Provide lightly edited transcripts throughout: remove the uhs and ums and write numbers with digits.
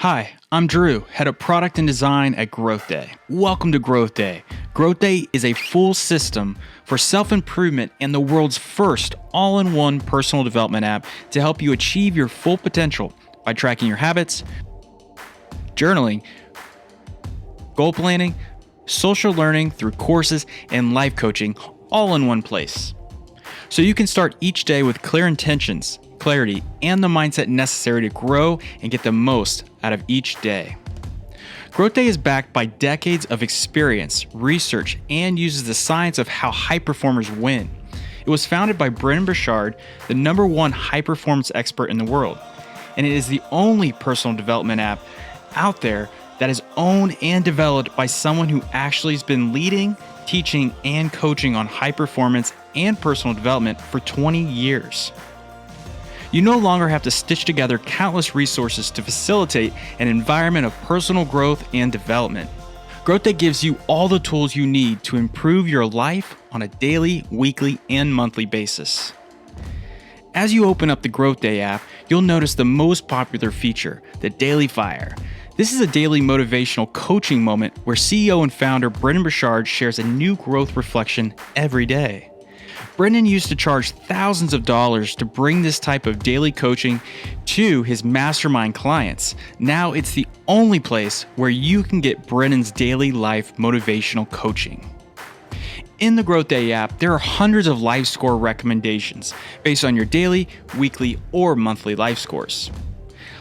Hi, I'm Drew, Head of Product and Design at GrowthDay. Welcome to GrowthDay. GrowthDay is a full system for self-improvement and the world's first all-in-one personal development app to help you achieve your full potential by tracking your habits, journaling, goal planning, social learning through courses, and life coaching all in one place. So you can start each day with clear intentions, clarity, and the mindset necessary to grow and get the most out of each day. GrowthDay is backed by decades of experience, research, and uses the science of how high performers win. It was founded by Brendon Burchard, the #1 high performance expert in the world, and it is the only personal development app out there that is owned and developed by someone who actually has been leading, teaching, and coaching on high performance and personal development for 20 years. You no longer have to stitch together countless resources to facilitate an environment of personal growth and development. GrowthDay gives you all the tools you need to improve your life on a daily, weekly, and monthly basis. As you open up the GrowthDay app, you'll notice the most popular feature, the Daily Fire. This is a daily motivational coaching moment where CEO and founder Brendon Burchard shares a new growth reflection every day. Brendon used to charge thousands of dollars to bring this type of daily coaching to his mastermind clients. Now it's the only place where you can get Brendon's daily life motivational coaching. In the GrowthDay app, there are hundreds of life score recommendations based on your daily, weekly, or monthly life scores.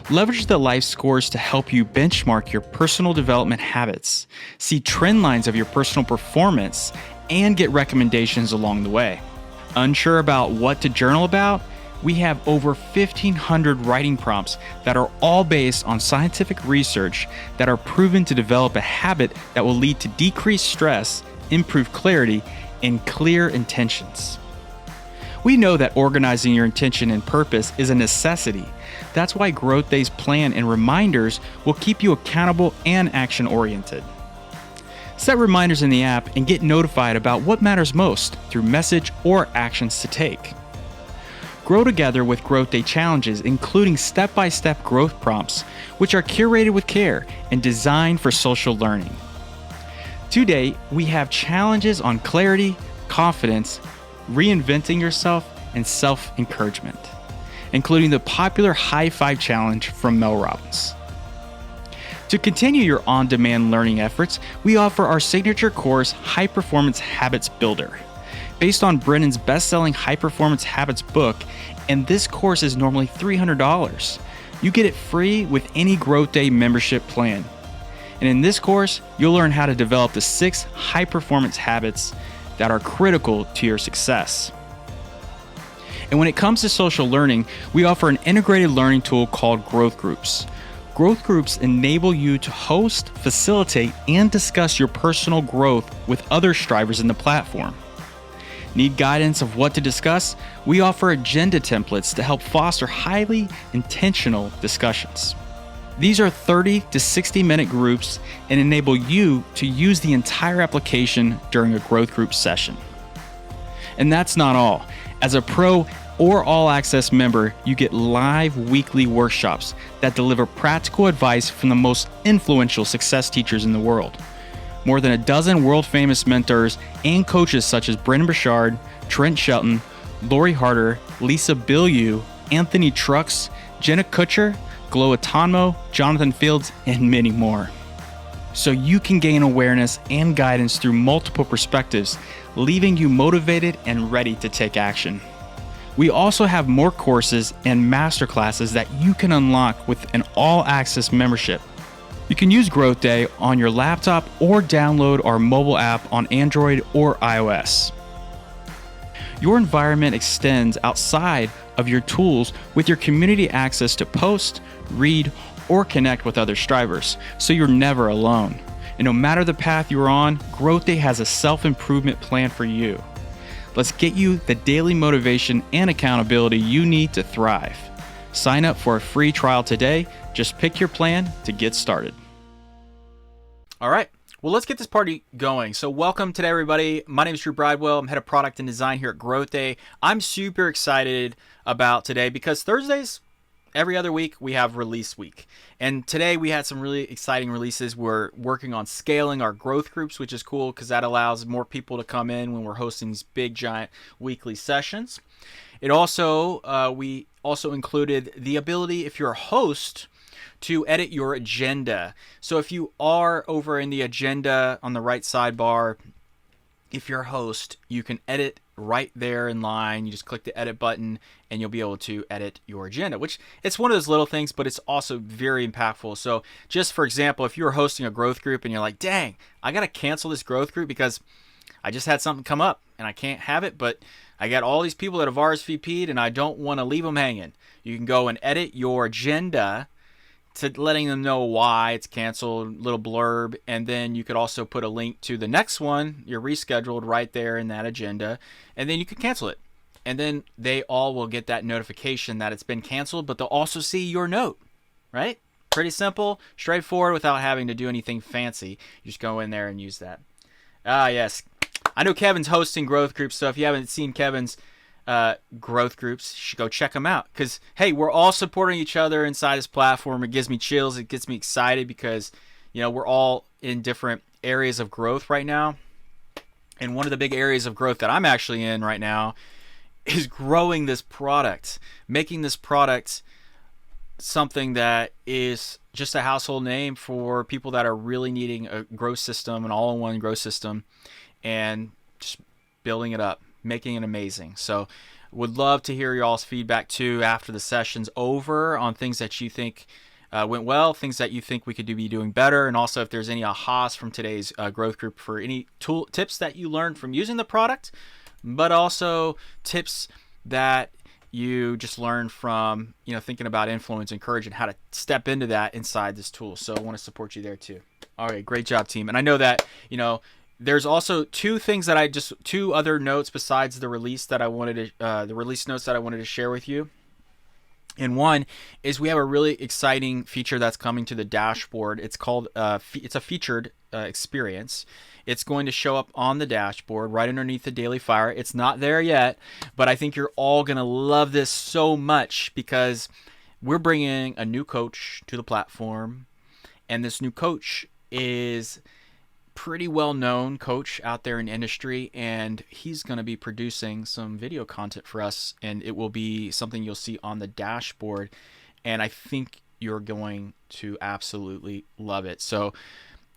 Leverage the life scores to help you benchmark your personal development habits, see trend lines of your personal performance, and get recommendations along the way. Unsure about what to journal about? We have over 1,500 writing prompts that are all based on scientific research that are proven to develop a habit that will lead to decreased stress, improved clarity, and clear intentions. We know that organizing your intention and purpose is a necessity. That's why GrowthDay's plan and reminders will keep you accountable and action-oriented. Set reminders in the app and get notified about what matters most through message or actions to take. Grow together with GrowthDay challenges, including step-by-step growth prompts, which are curated with care and designed for social learning. Today, we have challenges on clarity, confidence, reinventing yourself, and self-encouragement, including the popular High Five Challenge from Mel Robbins. To continue your on-demand learning efforts, we offer our signature course, High Performance Habits Builder. Based on Brendon's best-selling High Performance Habits book, and this course is normally $300. You get it free with any GrowthDay membership plan. And in this course, you'll learn how to develop the 6 high-performance habits that are critical to your success. And when it comes to social learning, we offer an integrated learning tool called Growth Groups. Growth Groups enable you to host, facilitate, and discuss your personal growth with other strivers in the platform. Need guidance of what to discuss? We offer agenda templates to help foster highly intentional discussions. These are 30 to 60-minute groups and enable you to use the entire application during a growth group session. And that's not all. As a pro or all-access member, you get live weekly workshops that deliver practical advice from the most influential success teachers in the world. More than a dozen world-famous mentors and coaches such as Brendon Burchard, Trent Shelton, Lori Harder, Lisa Bilyeu, Anthony Trucks, Jenna Kutcher, Glow Atonmo, Jonathan Fields, and many more. So you can gain awareness and guidance through multiple perspectives, leaving you motivated and ready to take action. We also have more courses and masterclasses that you can unlock with an all-access membership. You can use GrowthDay on your laptop or download our mobile app on Android or iOS. Your environment extends outside of your tools with your community access to post, read, or connect with other strivers, so you're never alone. And no matter the path you're on, GrowthDay has a self-improvement plan for you. Let's get you the daily motivation and accountability you need to thrive. Sign up for a free trial today. Just pick your plan to get started. All right. Well, let's get this party going. So welcome today, everybody. My name is Drew Bridewell. I'm head of product and design here at GrowthDay. I'm super excited about today because Thursdays every other week we have release week. And today we had some really exciting releases. We're working on scaling our growth groups, which is cool because that allows more people to come in when we're hosting these big, giant weekly sessions. It also, we also included the ability, if you're a host, to edit your agenda. So if you are over in the agenda on the right sidebar, if you're a host, you can edit right there in line. You just click the edit button and you'll be able to edit your agenda, which it's one of those little things, but it's also very impactful. So just for example, if you're hosting a growth group and you're like, dang, I got to cancel this growth group because I just had something come up and I can't have it, but I got all these people that have RSVP'd and I don't want to leave them hanging. You can go and edit your agenda to letting them know why it's canceled, little blurb, and then you could also put a link to the next one, you're rescheduled right there in that agenda, and then you can cancel it. And then they all will get that notification that it's been canceled, but they'll also see your note, right? Pretty simple, straightforward, without having to do anything fancy. You just go in there and use that. Ah, yes. I know Kevin's hosting growth groups, so if you haven't seen Kevin's growth groups, you should go check them out, because hey, we're all supporting each other inside this platform. It gives me chills, it gets me excited, because we're all in different areas of growth right now, and one of the big areas of growth that I'm actually in right now is growing this product, making this product something that is just a household name for people that are really needing a growth system, an all-in-one growth system, and just building it up, making it amazing. So would love to hear y'all's feedback too after the session's over on things that you think went well, things that you think we could be doing better, and also if there's any ahas from today's growth group for any tips that you learned from using the product, but also tips that you just learned from thinking about influence and courage and how to step into that inside this tool. So I want to support you there too. All right, great job, team. And I know that there's also two other notes besides the release that I wanted to, the release notes that I wanted to share with you. And one is we have a really exciting feature that's coming to the dashboard. It's called, it's a featured experience. It's going to show up on the dashboard right underneath the Daily Fire. It's not there yet, but I think you're all going to love this so much because we're bringing a new coach to the platform. And this new coach is pretty well-known coach out there in industry, and he's going to be producing some video content for us, and it will be something you'll see on the dashboard, and I think you're going to absolutely love it. So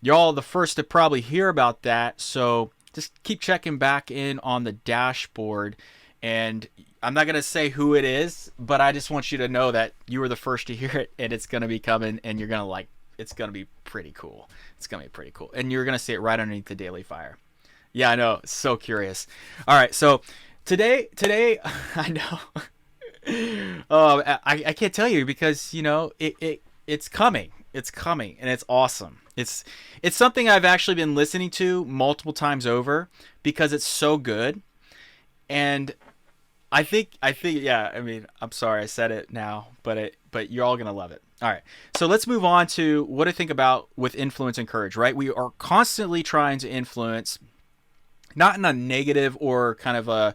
y'all the first to probably hear about that, so just keep checking back in on the dashboard, and I'm not going to say who it is, but I just want you to know that you were the first to hear it, and it's going to be coming, and you're going to like it's going to be pretty cool. It's going to be pretty cool. And you're going to see it right underneath the Daily Fire. Yeah, I know. So curious. All right. So today, I know. I can't tell you because, it's coming. It's coming and it's awesome. It's something I've actually been listening to multiple times over because it's so good. And I think, yeah, I mean, I'm sorry I said it now, but you're all going to love it. All right, so let's move on to what I think about with influence and courage, right? We are constantly trying to influence, not in a negative or kind of a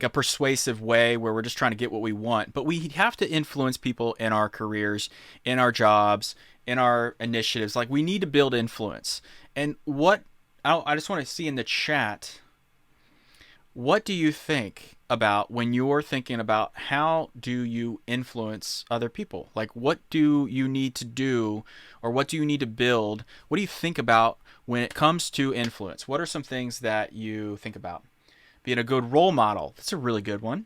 persuasive way where we're just trying to get what we want, but we have to influence people in our careers, in our jobs, in our initiatives. Like we need to build influence. And I just want to see in the chat, what do you think about when you're thinking about how do you influence other people? Like what do you need to do or what do you need to build? What do you think about when it comes to influence? What are some things that you think about? Being a good role model. That's a really good one.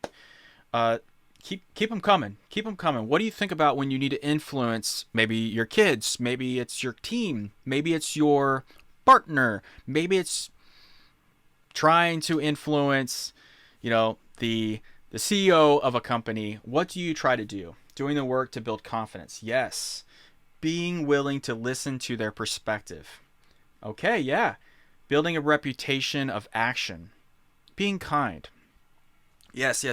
Keep them coming. Keep them coming. What do you think about when you need to influence maybe your kids? Maybe it's your team. Maybe it's your partner. Maybe it's trying to influence, the CEO of a company. What do you try to do? Doing the work to build confidence. Yes. Being willing to listen to their perspective. Okay, yeah. Building a reputation of action. Being kind. Yes.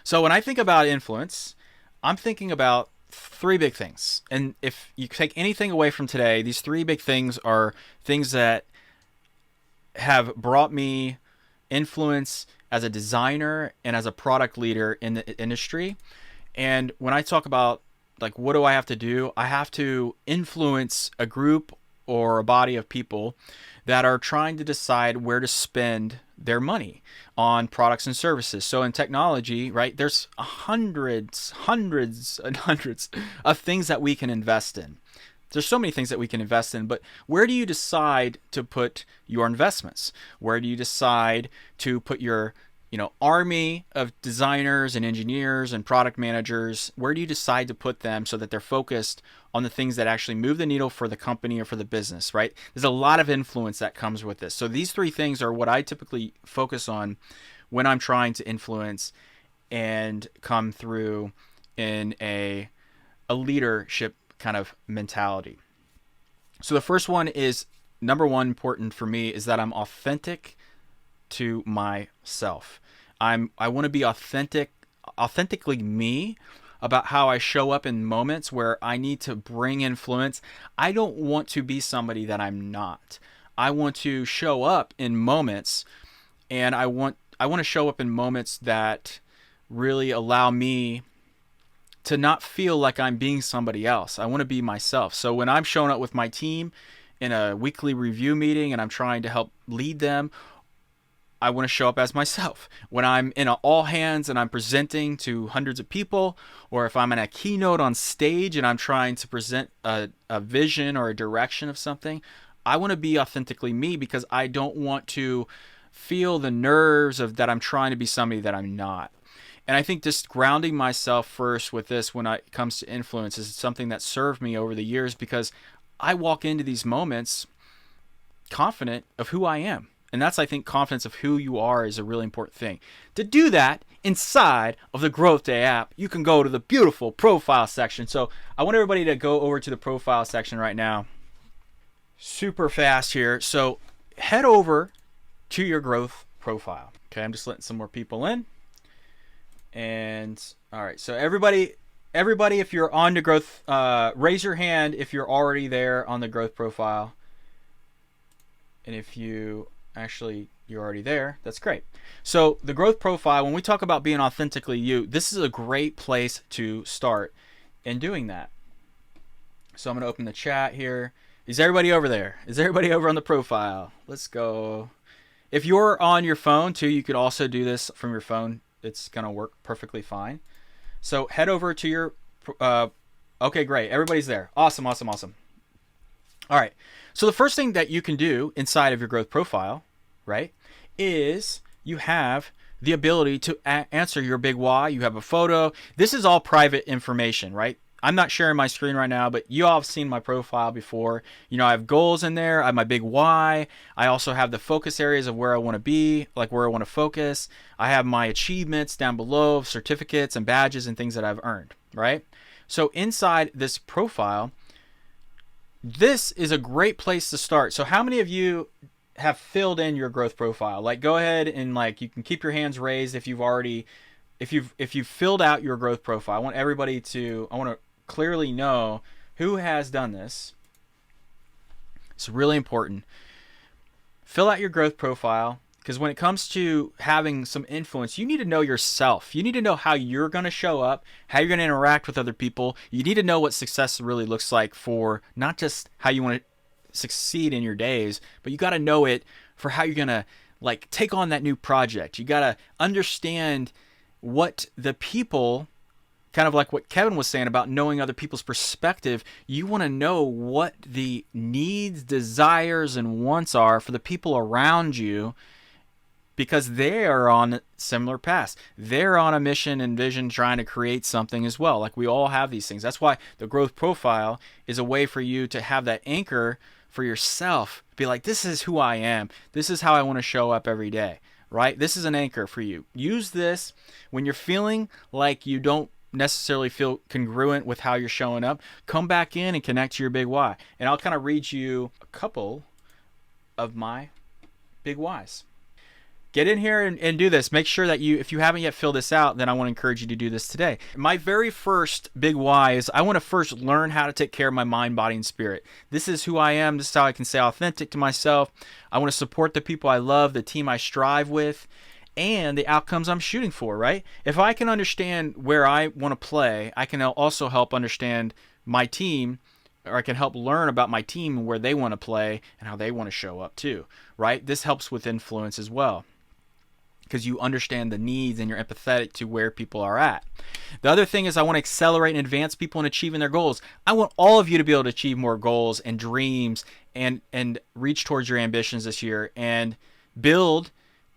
So when I think about influence, I'm thinking about three big things. And if you take anything away from today, these three big things are things that have brought me influence as a designer and as a product leader in the industry. And when I talk about like, what do I have to do? I have to influence a group or a body of people that are trying to decide where to spend their money on products and services. So in technology, right, there's hundreds and hundreds of things that we can invest in. There's so many things that we can invest in, but where do you decide to put your investments? Where do you decide to put your army of designers and engineers and product managers? Where do you decide to put them so that they're focused on the things that actually move the needle for the company or for the business, right? There's a lot of influence that comes with this. So these three things are what I typically focus on when I'm trying to influence and come through in a leadership kind of mentality. So the first one is, number one, important for me is that I'm authentic to myself. I want to be authentically me about how I show up in moments where I need to bring influence. I don't want to be somebody that I'm not. I want to show up in moments, and I want to show up in moments that really allow me to not feel like I'm being somebody else. I want to be myself. So when I'm showing up with my team in a weekly review meeting and I'm trying to help lead them, I want to show up as myself. When I'm in an all hands and I'm presenting to hundreds of people, or if I'm in a keynote on stage and I'm trying to present a vision or a direction of something, I want to be authentically me, because I don't want to feel the nerves of that I'm trying to be somebody that I'm not. And I think just grounding myself first with this when it comes to influence is something that served me over the years, because I walk into these moments confident of who I am. And that's, I think, confidence of who you are is a really important thing. To do that inside of the GrowthDay app, you can go to the beautiful profile section. So I want everybody to go over to the profile section right now. Super fast here. So head over to your growth profile. Okay, I'm just letting some more people in. And all right, so everybody, if you're on the growth, raise your hand if you're already there on the growth profile. And if you're already there, that's great. So the growth profile, when we talk about being authentically you, this is a great place to start in doing that. So I'm going to open the chat here. Is everybody over there? Is everybody over on the profile? Let's go. If you're on your phone too, you could also do this from your phone. It's going to work perfectly fine. So head over to your, okay, great. Everybody's there. Awesome. All right. So the first thing that you can do inside of your growth profile, right, is you have the ability to answer your big why. You have a photo. This is all private information, right? I'm not sharing my screen right now, but you all have seen my profile before. I have goals in there. I have my big why. I also have the focus areas of where I want to be, like where I want to focus. I have my achievements down below, certificates and badges and things that I've earned, right? So inside this profile, this is a great place to start. So how many of you have filled in your growth profile? Like, go ahead and you can keep your hands raised if you've filled out your growth profile. I want to clearly know who has done this. It's really important. Fill out your growth profile, because when it comes to having some influence, you need to know yourself. You need to know how you're going to show up, how you're going to interact with other people. You need to know what success really looks like, for not just how you want to succeed in your days, but you got to know it for how you're going to take on that new project. You got to understand what the people, kind of like what Kevin was saying about knowing other people's perspective. You want to know what the needs, desires, and wants are for the people around you, because they are on similar paths. They're on a mission and vision trying to create something as well. Like, we all have these things. That's why the growth profile is a way for you to have that anchor for yourself. Be like, this is who I am. This is how I want to show up every day, right? This is an anchor for you. Use this when you're feeling like you don't necessarily feel congruent with how you're showing up. Come back in and connect to your big why. And I'll kind of read you a couple of my big whys. Get in here and do this. Make sure that if you haven't yet filled this out, then I want to encourage you to do this today. My very first big why is I want to first learn how to take care of my mind, body, and spirit. This is who I am. This is how I can stay authentic to myself. I want to support the people I love, the team I strive with, and the outcomes I'm shooting for, right? If I can understand where I want to play, I can also help understand my team, or I can help learn about my team and where they want to play and how they want to show up too, right? This helps with influence as well, because you understand the needs and you're empathetic to where people are at. The other thing is I want to accelerate and advance people in achieving their goals. I want all of you to be able to achieve more goals and dreams and reach towards your ambitions this year and build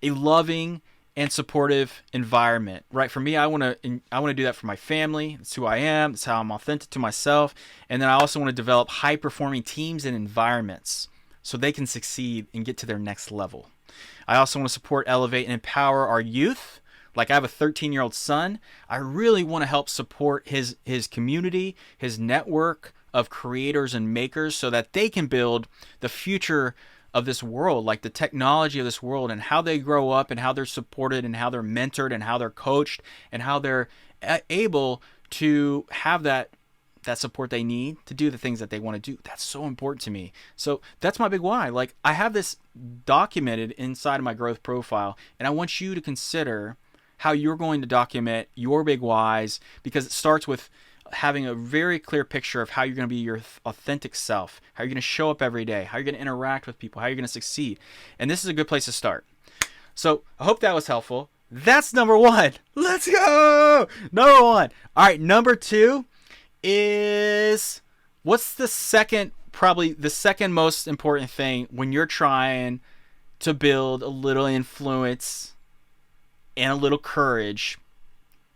a loving and supportive environment, right? For me, I want to do that for my family. That's who I am. That's how I'm authentic to myself. And then I also want to develop high-performing teams and environments so they can succeed and get to their next level. I also want to support, elevate, and empower our youth. Like I have a 13-year-old son. I really want to help support his community, his network of creators and makers so that they can build the future of this world, like the technology of this world, and how they grow up and how they're supported and how they're mentored and how they're coached and how they're able to have that support they need to do the things that they want to do. That's so important to me. So that's my big why. Like I have this documented inside of my growth profile, and I want you to consider how you're going to document your big whys, because it starts with having a very clear picture of how you're going to be your authentic self, how you're going to show up every day, how you're going to interact with people, how you're going to succeed. And this is a good place to start. So I hope that was helpful. That's number one. Let's go. Number one. All right. Number two is, what's the second, probably the second most important thing when you're trying to build a little influence and a little courage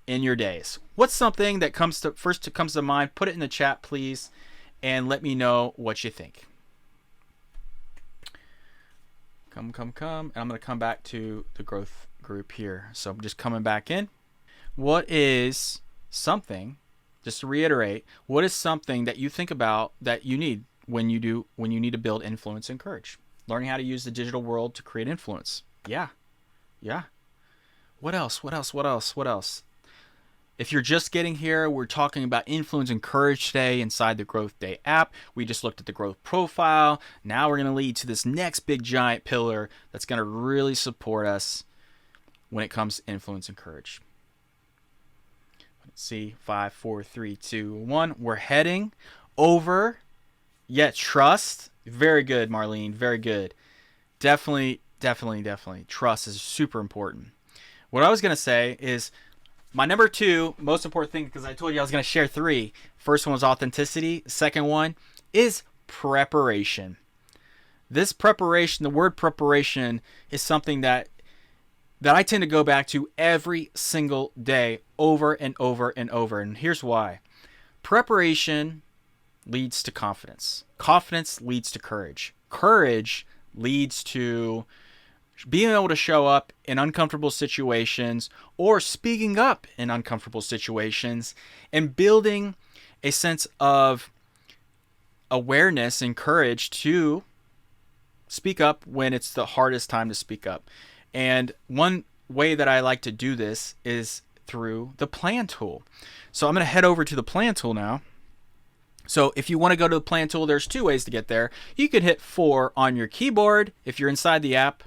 in your days? What's something that comes to mind? Put it in the chat, please, and let me know what you think. Come. And I'm going to come back to the growth group here. So I'm just coming back in. What is something, just to reiterate, what is something that you think about that you need when you need to build influence and courage? Learning how to use the digital world to create influence. Yeah. What else? If you're just getting here, we're talking about influence and courage today inside the GrowthDay app. We just looked at the growth profile. Now we're going to lead to this next big giant pillar that's going to really support us when it comes to influence and courage. Let's see, 5, 4, 3, 2, 1. We're heading over. Trust. Very good, Marlene. Very good. Definitely. Trust is super important. What I was going to say is, my number two most important thing, because I told you I was going to share three. First one was authenticity. Second one is preparation. This preparation, the word preparation, is something that I tend to go back to every single day, over and over and over. And here's why. Preparation leads to confidence. Confidence leads to courage. Courage leads to being able to show up in uncomfortable situations or speaking up in uncomfortable situations and building a sense of awareness and courage to speak up when it's the hardest time to speak up. And one way that I like to do this is through the plan tool. So I'm going to head over to the plan tool now. So if you want to go to the plan tool, there's two ways to get there. You could hit 4 on your keyboard if you're inside the app,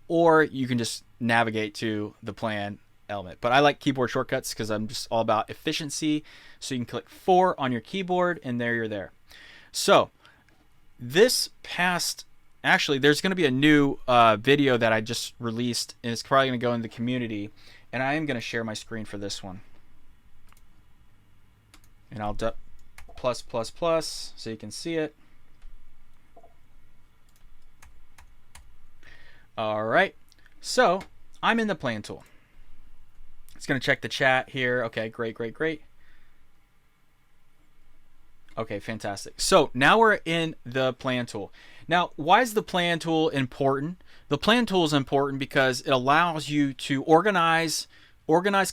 or you can just navigate to the plan element. But I like keyboard shortcuts because I'm just all about efficiency. So you can click 4 on your keyboard and there you're there. So there's going to be a new video that I just released, and it's probably going to go in the community. And I am going to share my screen for this one. And I'll do +++ so you can see it. All right, so I'm in the plan tool. It's going to check the chat here. Okay, great. Okay, fantastic. So now we're in the plan tool. Now, why is the plan tool important? The plan tool is important because it allows you to organize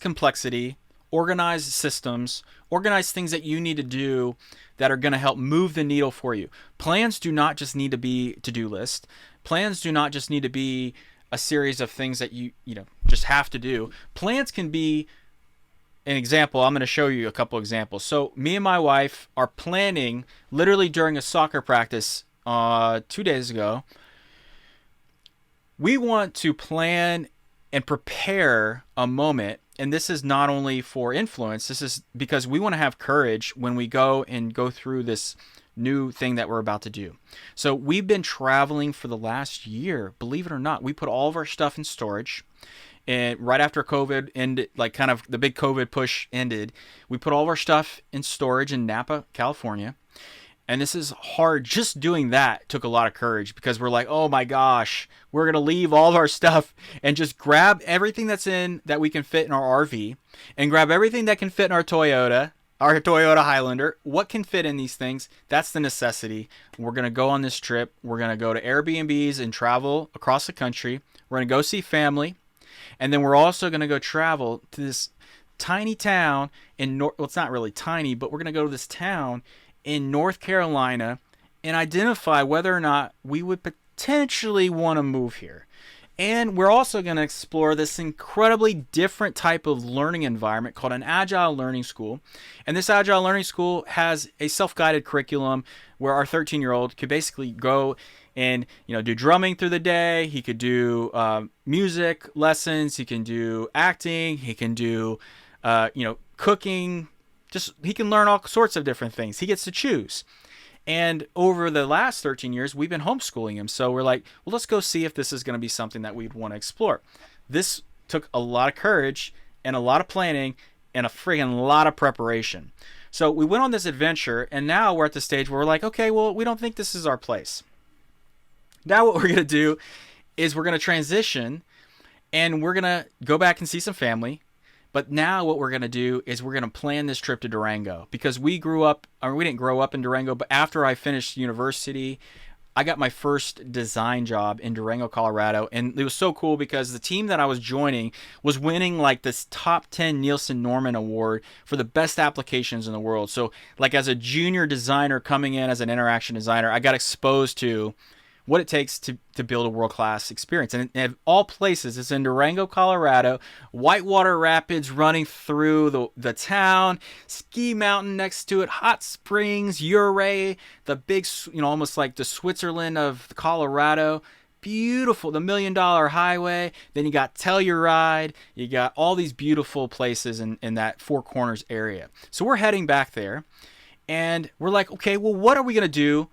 complexity, organize systems, organize things that you need to do that are going to help move the needle for you. Plans do not just need to be to-do list. Plans do not just need to be a series of things that you just have to do. Plans can be an example. I'm going to show you a couple examples. So me and my wife are planning, literally during a soccer practice 2 days ago. We want to plan and prepare a moment. And this is not only for influence, this is because we want to have courage when we go through this new thing that we're about to do. So we've been traveling for the last year, believe it or not. We put all of our stuff in storage. And right after COVID ended, like kind of the big COVID push ended, we put all of our stuff in storage in Napa, California. And this is hard. Just doing that took a lot of courage, because we're like, oh my gosh, we're going to leave all of our stuff and just grab everything that we can fit in our RV, and grab everything that can fit in our Toyota Highlander. What can fit in these things? That's the necessity. We're going to go on this trip. We're going to go to Airbnbs and travel across the country. We're going to go see family. And then we're also going to go travel to this tiny town well, it's not really tiny, but we're going to go to this town in North Carolina and identify whether or not we would potentially want to move here. And we're also going to explore this incredibly different type of learning environment called an Agile Learning School. And this Agile Learning School has a self-guided curriculum where our 13-year-old could basically go and do drumming through the day. He could do music lessons. He can do acting. He can do cooking. He can learn all sorts of different things. He gets to choose. And over the last 13 years, we've been homeschooling him. So we're like, well, let's go see if this is going to be something that we'd want to explore. This took a lot of courage and a lot of planning and a friggin' lot of preparation. So we went on this adventure, and now we're at the stage where we're like, okay, well, we don't think this is our place. Now what we're going to do is we're going to transition, and we're going to go back and see some family. But now what we're going to do is we're going to plan this trip to Durango, because we didn't grow up in Durango, but after I finished university, I got my first design job in Durango, Colorado. And it was so cool because the team that I was joining was winning like this top 10 Nielsen Norman Award for the best applications in the world. So like as a junior designer coming in as an interaction designer, I got exposed to what it takes to build a world-class experience. And of all places, it's in Durango, Colorado, whitewater rapids running through the town, ski mountain next to it, hot springs, Ouray, the big, almost like the Switzerland of Colorado. Beautiful, the $1 Million Highway. Then you got Telluride. You got all these beautiful places in that Four Corners area. So we're heading back there, and we're like, okay, well, what are we going to do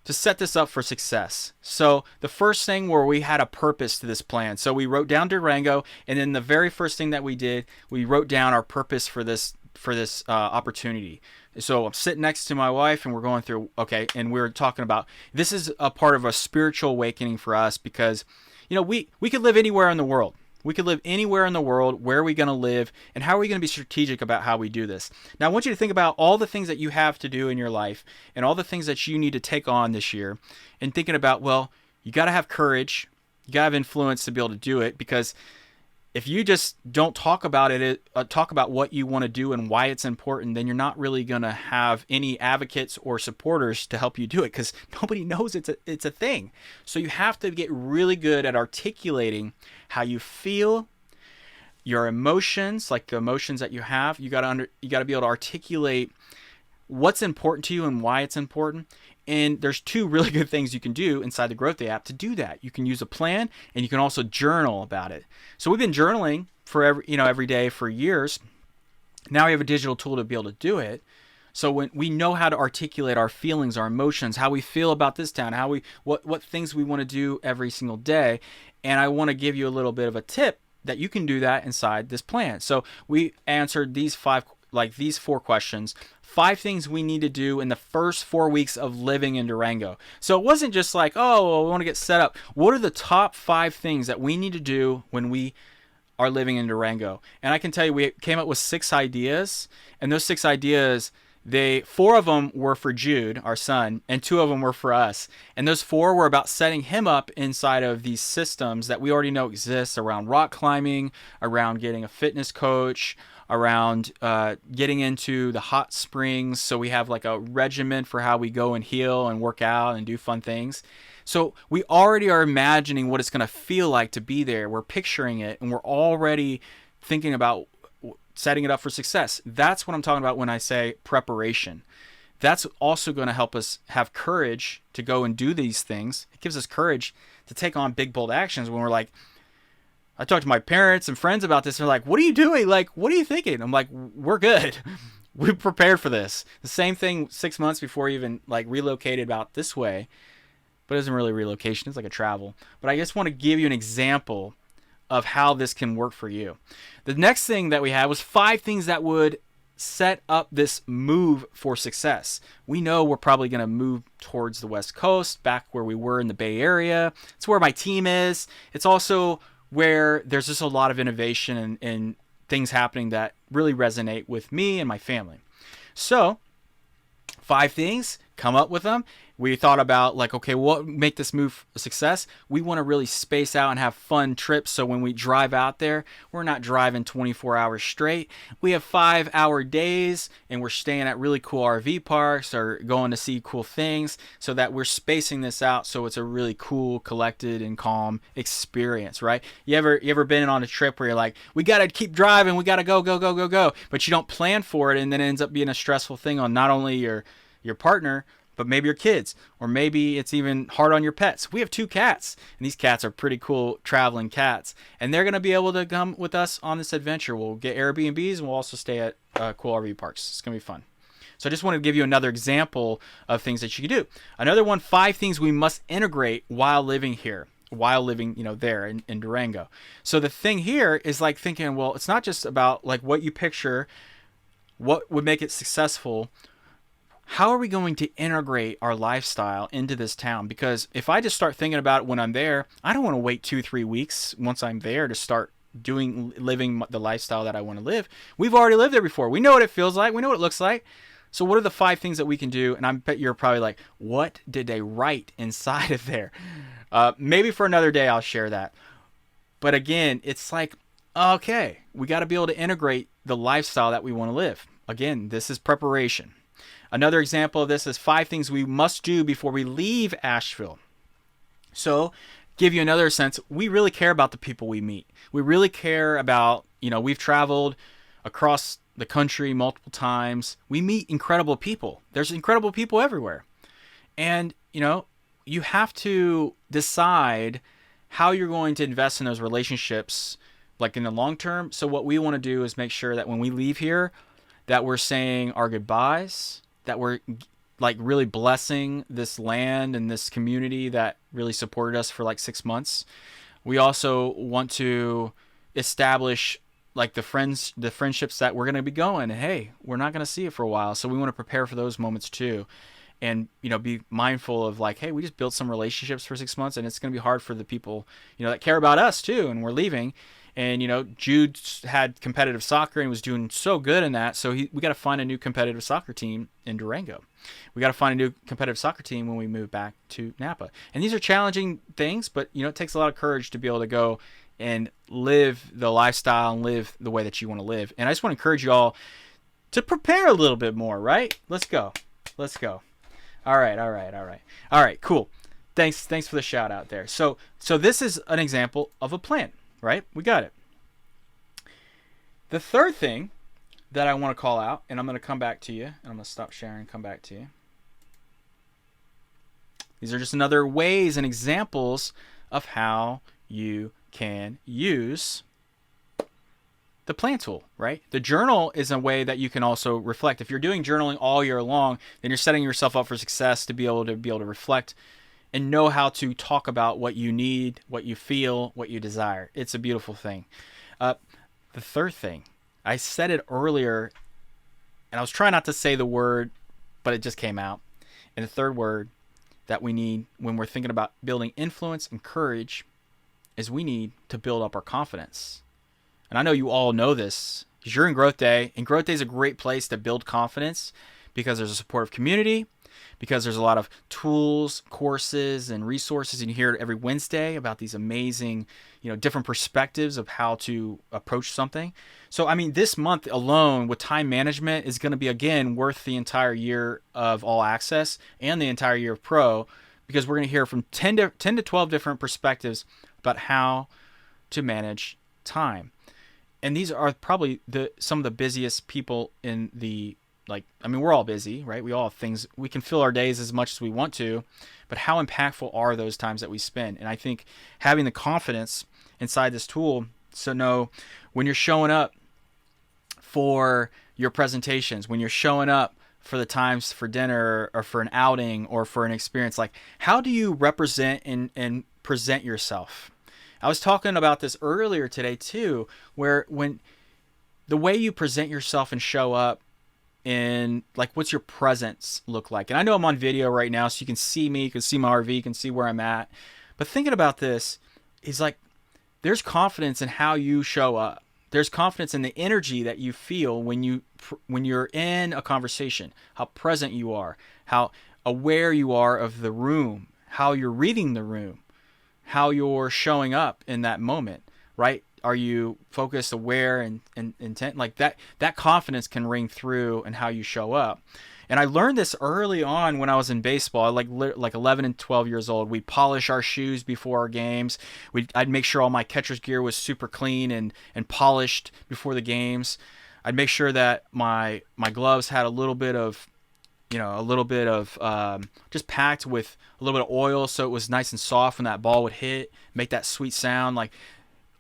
to set this up for success? So the first thing where we had a purpose to this plan. So we wrote down Durango, and then the very first thing that we did, we wrote down our purpose for this opportunity. So I'm sitting next to my wife, and we're going through, okay, and we're talking about, this is a part of a spiritual awakening for us, because we could live anywhere in the world. We could live anywhere in the world. Where are we going to live? And how are we going to be strategic about how we do this? Now, I want you to think about all the things that you have to do in your life and all the things that you need to take on this year, and thinking about, well, you got to have courage. You got to have influence to be able to do it, because if you just don't talk about talk about what you want to do and why it's important, then you're not really going to have any advocates or supporters to help you do it, because nobody knows it's a thing. So you have to get really good at articulating how you feel, your emotions, like the emotions that you have. You got to be able to articulate what's important to you and why it's important. And there's two really good things you can do inside the GrowthDay app to do that. You can use a plan, and you can also journal about it. So we've been journaling for every day for years. Now we have a digital tool to be able to do it. So when we know how to articulate our feelings, our emotions, how we feel about this town, what things we want to do every single day. And I want to give you a little bit of a tip that you can do that inside this plan. So we answered these four questions. 5 things we need to do in the first 4 weeks of living in Durango. So it wasn't just like, oh, well, we want to get set up. What are the top 5 things that we need to do when we are living in Durango? And I can tell you, we came up with 6 ideas, and those 6 ideas, 4 of them were for Jude, our son, and 2 of them were for us. And those 4 were about setting him up inside of these systems that we already know exist around rock climbing, around getting a fitness coach, around getting into the hot springs. So we have like a regimen for how we go and heal and work out and do fun things. So we already are imagining what it's going to feel like to be there. We're picturing it, and we're already thinking about setting it up for success. That's what I'm talking about when I say preparation. That's also going to help us have courage to go and do these things. It gives us courage to take on big, bold actions when we're like, I talked to my parents and friends about this. And they're like, what are you doing? Like, what are you thinking? I'm like, we're good. We prepared for this. The same thing 6 months before you even like relocated about this way. But it isn't really relocation. It's like a travel. But I just want to give you an example of how this can work for you. The next thing that we had was 5 things that would set up this move for success. We know we're probably going to move towards the West Coast, back where we were in the Bay Area. It's where my team is. It's also where there's just a lot of innovation and things happening that really resonate with me and my family. So 5 things, come up with them. We thought about like, okay, what make this move a success? We want to really space out and have fun trips. So when we drive out there, we're not driving 24 hours straight. We have 5-hour days and we're staying at really cool RV parks or going to see cool things so that we're spacing this out. So it's a really cool, collected and calm experience, right? You ever been on a trip where you're like, we got to keep driving. We got to go, but you don't plan for it. And then it ends up being a stressful thing on not only your partner, but maybe your kids, or maybe it's even hard on your pets. We have 2 cats, and these cats are pretty cool traveling cats, and they're going to be able to come with us on this adventure. We'll get Airbnbs, and we'll also stay at cool RV parks. It's going to be fun. So I just want to give you another example of things that you can do. Another one, 5 things we must integrate while living here, there in Durango. So the thing here is like thinking, well, it's not just about like what you picture, what would make it successful. How are we going to integrate our lifestyle into this town? Because if I just start thinking about it when I'm there, I don't want to wait 2-3 weeks once I'm there to start living the lifestyle that I want to live. We've already lived there before. We know what it feels like. We know what it looks like. So what are the 5 things that we can do? And I bet you're probably like, what did they write inside of there? Maybe for another day I'll share that. But again, it's like, okay, we got to be able to integrate the lifestyle that we want to live. Again, this is preparation. Another example of this is 5 things we must do before we leave Asheville. So, give you another sense, we really care about the people we meet. We really care about, we've traveled across the country multiple times. We meet incredible people. There's incredible people everywhere. And, you have to decide how you're going to invest in those relationships, like in the long term. So what we want to do is make sure that when we leave here, that we're saying our goodbyes, that we're like really blessing this land and this community that really supported us for like 6 months. We also want to establish like the friendships that we're going to be going. Hey, we're not going to see it for a while. So we want to prepare for those moments too. And, be mindful of like, hey, we just built some relationships for 6 months and it's going to be hard for the people, that care about us too. And we're leaving. And, Jude had competitive soccer and was doing so good in that. So we got to find a new competitive soccer team in Durango. We got to find a new competitive soccer team when we move back to Napa. And these are challenging things, but, it takes a lot of courage to be able to go and live the lifestyle and live the way that you want to live. And I just want to encourage you all to prepare a little bit more, right? Let's go. All right, cool. Thanks for the shout out there. So this is an example of a plan. Right? We got it. The third thing that I want to call out, and I'm going to come back to you, and I'm going to stop sharing and come back to you. These are just another ways and examples of how you can use the plan tool, right? The journal is a way that you can also reflect. If you're doing journaling all year long, then you're setting yourself up for success to be able to reflect and know how to talk about what you need, what you feel, what you desire. It's a beautiful thing. The third thing, I said it earlier, and I was trying not to say the word, but it just came out. And the third word that we need when we're thinking about building influence and courage is we need to build up our confidence. And I know you all know this because you're in Growth Day, and Growth Day is a great place to build confidence because there's a supportive community, because there's a lot of tools, courses, and resources. And you hear every Wednesday about these amazing, different perspectives of how to approach something. So, this month alone with time management is going to be, again, worth the entire year of All Access and the entire year of Pro, because we're going to hear from 10 to 12 different perspectives about how to manage time. And these are probably some of the busiest people in the we're all busy, right? We all have things. We can fill our days as much as we want to, but how impactful are those times that we spend? And I think having the confidence inside this tool. So know when you're showing up for your presentations, when you're showing up for the times for dinner or for an outing or for an experience, like how do you represent and present yourself? I was talking about this earlier today too, where when the way you present yourself and show up, and like what's your presence look like? And I know I'm on video right now, so you can see me, you can see my RV, you can see where I'm at. But thinking about this is like there's confidence in how you show up. There's confidence in the energy that you feel when you're in a conversation, how present you are, how aware you are of the room, how you're reading the room, how you're showing up in that moment, right? Are you focused, aware, and intent? Like that confidence can ring through in how you show up. And I learned this early on when I was in baseball, like 11 and 12 years old. We polish our shoes before our games. I'd make sure all my catcher's gear was super clean and polished before the games. I'd make sure that my gloves had a little bit of just packed with a little bit of oil so it was nice and soft when that ball would hit, make that sweet sound. Like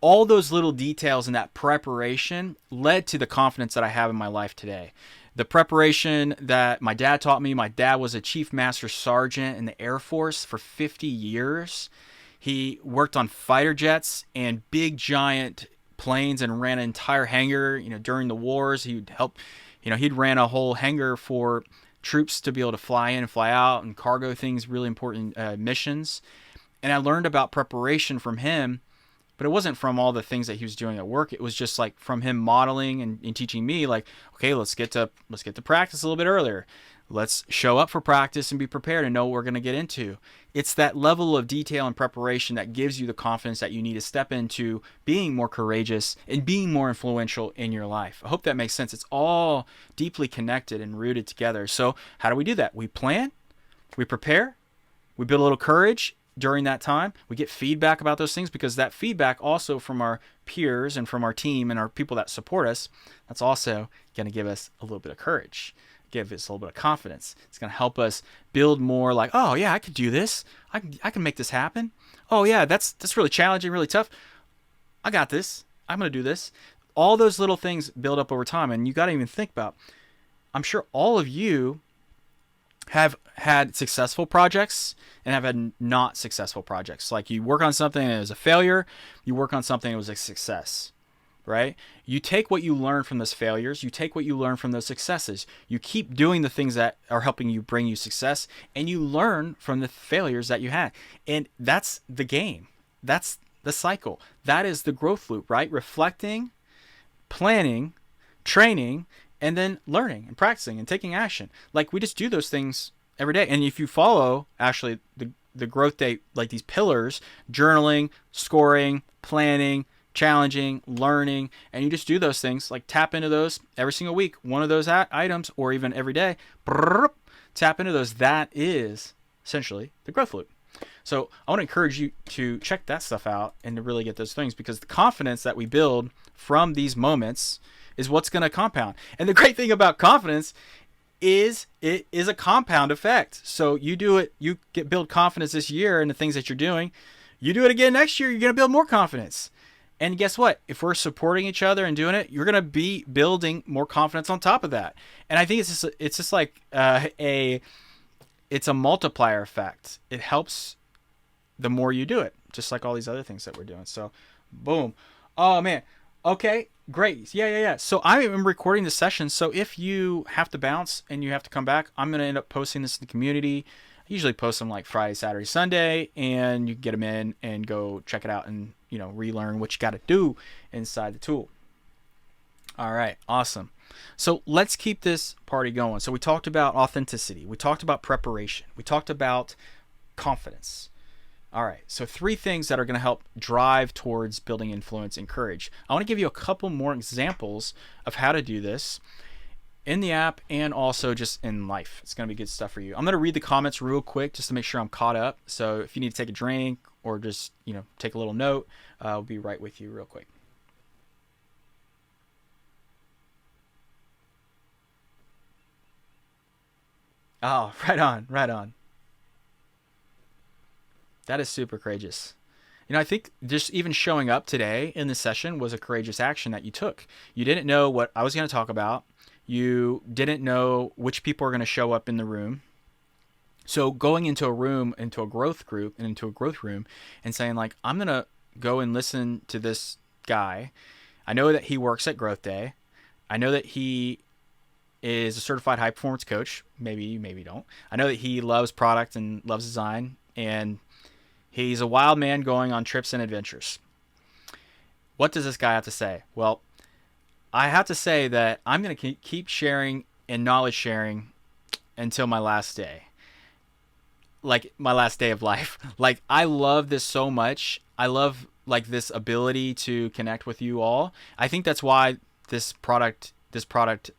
all those little details in that preparation led to the confidence that I have in my life today. The preparation that my dad taught me, my dad was a Chief Master Sergeant in the Air Force for 50 years. He worked on fighter jets and big giant planes and ran an entire hangar, during the wars. He'd help, he'd ran a whole hangar for troops to be able to fly in and fly out and cargo things, really important missions. And I learned about preparation from him. But it wasn't from all the things that he was doing at work. It was just like from him modeling and teaching me, like, okay, let's get to practice a little bit earlier. Let's show up for practice and be prepared and know what we're going to get into. It's that level of detail and preparation that gives you the confidence that you need to step into being more courageous and being more influential in your life. I hope that makes sense. It's all deeply connected and rooted together. So how do we do that? We plan, we prepare, we build a little courage. During that time, we get feedback about those things, because that feedback also from our peers and from our team and our people that support us, that's also going to give us a little bit of courage, give us a little bit of confidence. It's going to help us build more like, oh yeah, I could do this. I can make this happen. Oh yeah, that's really challenging, really tough. I got this. I'm going to do this. All those little things build up over time, and you got to even think about, I'm sure all of you have had successful projects and have had not successful projects. Like you work on something and it was a failure, you work on something and it was a success, right? You take what you learn from those failures, you take what you learn from those successes, you keep doing the things that are helping you bring you success, and you learn from the failures that you had. And that's the game. That's the cycle. That is the growth loop, right? Reflecting, planning, training, and then learning and practicing and taking action. Like we just do those things every day. And if you follow actually the growth day, like these pillars, journaling, scoring, planning, challenging, learning, and you just do those things, like tap into those every single week, one of those items, or even every day, tap into those. That is essentially the growth loop. So I want to encourage you to check that stuff out and to really get those things, because the confidence that we build from these moments is what's going to compound. And the great thing about confidence is it is a compound effect. So you do it, you build confidence this year in the things that you're doing. You do it again next year, you're going to build more confidence. And guess what? If we're supporting each other and doing it, you're going to be building more confidence on top of that. And I think it's just like it's a multiplier effect. It helps the more you do it, just like all these other things that we're doing. So boom. Oh man. Okay, great. Yeah. So I am recording this session. So if you have to bounce and you have to come back, I'm going to end up posting this in the community. I usually post them like Friday, Saturday, Sunday, and you can get them in and go check it out and, relearn what you got to do inside the tool. All right, awesome. So let's keep this party going. So we talked about authenticity. We talked about preparation. We talked about confidence. All right, so 3 things that are going to help drive towards building influence and courage. I want to give you a couple more examples of how to do this in the app and also just in life. It's going to be good stuff for you. I'm going to read the comments real quick just to make sure I'm caught up. So if you need to take a drink or just, take a little note, I'll be right with you real quick. Oh, right on. That is super courageous. I think just even showing up today in this session was a courageous action that you took. You didn't know what I was going to talk about. You didn't know which people are going to show up in the room. So going into a room, into a growth group, and into a growth room, and saying like, I'm going to go and listen to this guy. I know that he works at GrowthDay. I know that he is a certified high performance coach. Maybe don't. I know that he loves product and loves design, and he's a wild man going on trips and adventures. What does this guy have to say? Well, I have to say that I'm going to keep sharing and knowledge sharing until my last day. Like my last day of life. Like I love this so much. I love like this ability to connect with you all. I think that's why this product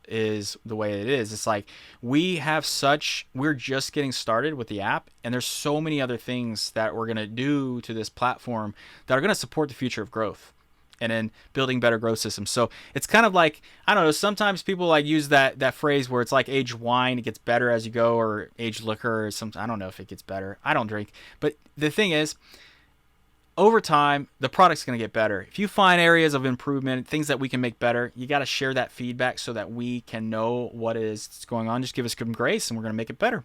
is the way it is. It's like we're just getting started with the app, and there's so many other things that we're going to do to this platform that are going to support the future of growth and in building better growth systems. So it's kind of like, I don't know, sometimes people like use that phrase where it's like aged wine, it gets better as you go, or aged liquor or something. I don't know if it gets better. I don't drink. But the thing is, over time, the product's going to get better. If you find areas of improvement, things that we can make better, you got to share that feedback so that we can know what is going on. Just give us some grace and we're going to make it better.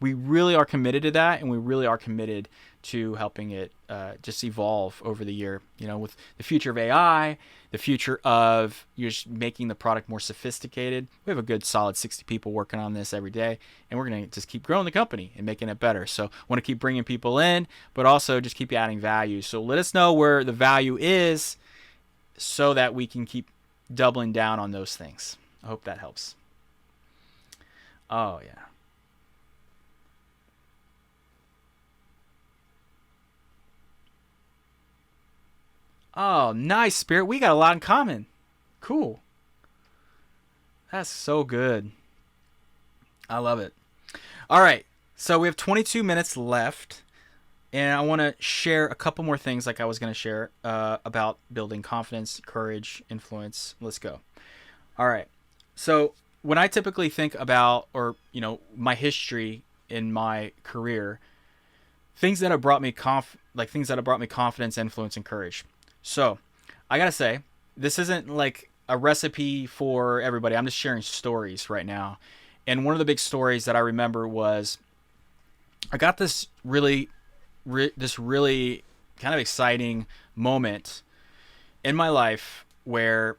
We really are committed to that, and we really are committed to helping it just evolve over the year. With the future of AI, the future of just making the product more sophisticated. We have a good solid 60 people working on this every day, and we're going to just keep growing the company and making it better. So want to keep bringing people in, but also just keep adding value. So let us know where the value is so that we can keep doubling down on those things. I hope that helps. Oh, yeah. Oh, nice, Spirit. We got a lot in common. Cool. That's so good. I love it. All right. So we have 22 minutes left, and I want to share a couple more things like I was going to share about building confidence, courage, influence. Let's go. All right. So when I typically think about, or, my history in my career, things that have brought me confidence, influence, and courage. So I gotta say, this isn't like a recipe for everybody. I'm just sharing stories right now. And one of the big stories that I remember was I got this really kind of exciting moment in my life where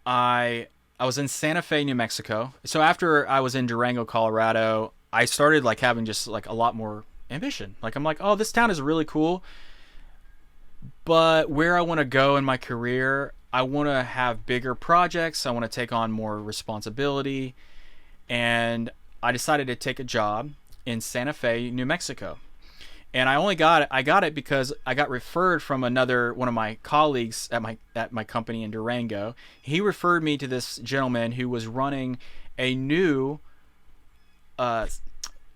I was in Santa Fe, New Mexico. So after I was in Durango, Colorado, I started like having just like a lot more ambition. Like I'm like, oh, this town is really cool. But where I want to go in my career, I want to have bigger projects. I want to take on more responsibility. And I decided to take a job in Santa Fe, New Mexico. And I got it because I got referred from one of my colleagues at my company in Durango. He referred me to this gentleman who was running a new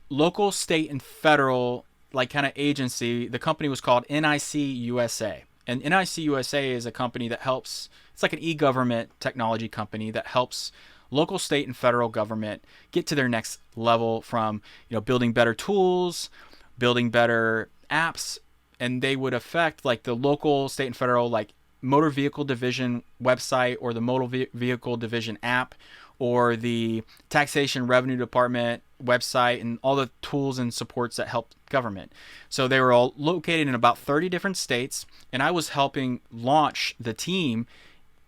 local, state, and federal like kind of agency. The company was called NIC USA. And NIC USA is a company that helps, it's like an e-government technology company that helps local, state, and federal government get to their next level from, building better tools, building better apps, and they would affect like the local, state, and federal like motor vehicle division website, or the motor vehicle division app, or the taxation revenue department website, and all the tools and supports that help government. So they were all located in about 30 different states, and I was helping launch the team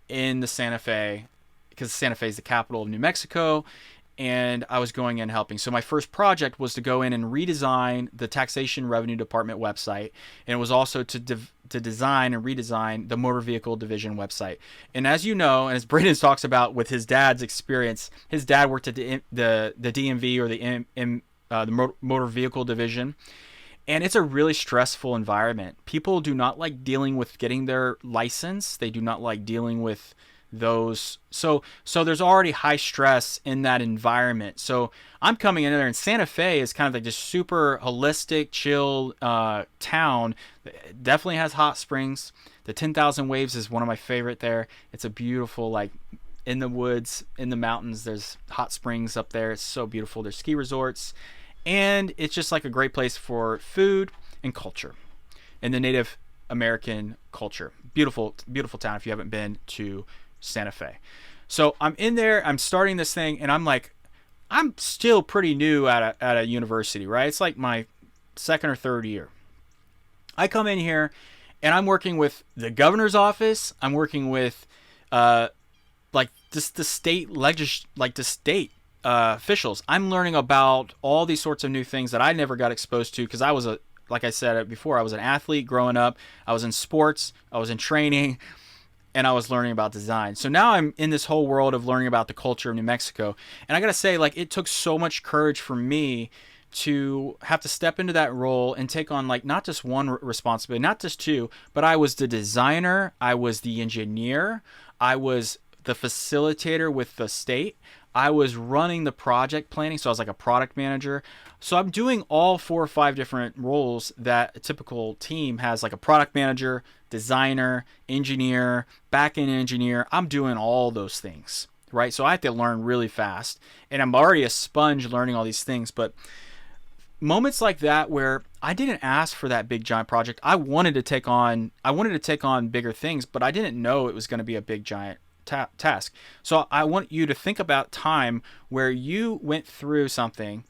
in the Santa Fe, because Santa Fe is the capital of New Mexico, and I was going in helping. So my first project was to go in and redesign the taxation revenue department website, and it was also to design and redesign the motor vehicle division website. And as you know, and as Brandon talks about with his dad's experience, his dad worked at the DMV, or the motor vehicle division, and it's a really stressful environment. People do not like dealing with getting their license. They do not like dealing with those. So there's already high stress in that environment. So I'm coming in there, and Santa Fe is kind of like this super holistic, chill town. It definitely has hot springs. The 10,000 Waves is one of my favorite there. It's a beautiful, like in the woods, in the mountains, there's hot springs up there. It's so beautiful. There's ski resorts, and it's just like a great place for food and culture. and the Native American culture. Beautiful, beautiful town if you haven't been to Santa Fe. So I'm in there, I'm starting this thing, and I'm like, I'm still pretty new at a university, right? It's like my second or third year. I come in here, and I'm working with the governor's office. I'm working with, like just the state officials. I'm learning about all these sorts of new things that I never got exposed to because I was like I said before, I was an athlete growing up. I was in sports. I was in training. And I was learning about design. So now I'm in this whole world of learning about the culture of New Mexico. And I got to say, like, it took so much courage for me to have to step into that role and take on, like, not just one responsibility, not just two, but I was the designer, I was the engineer, I was the facilitator with the state, I was running the project planning, so I was like a product manager. So I'm doing all 4 or 5 different roles that a typical team has, like a product manager, designer, engineer, back-end engineer. I'm doing all those things, right? So I have to learn really fast, and I'm already a sponge learning all these things. But moments like that where I didn't ask for that big giant project, I wanted to take on bigger things, but I didn't know it was going to be a big giant task. So I want you to think about time where you went through something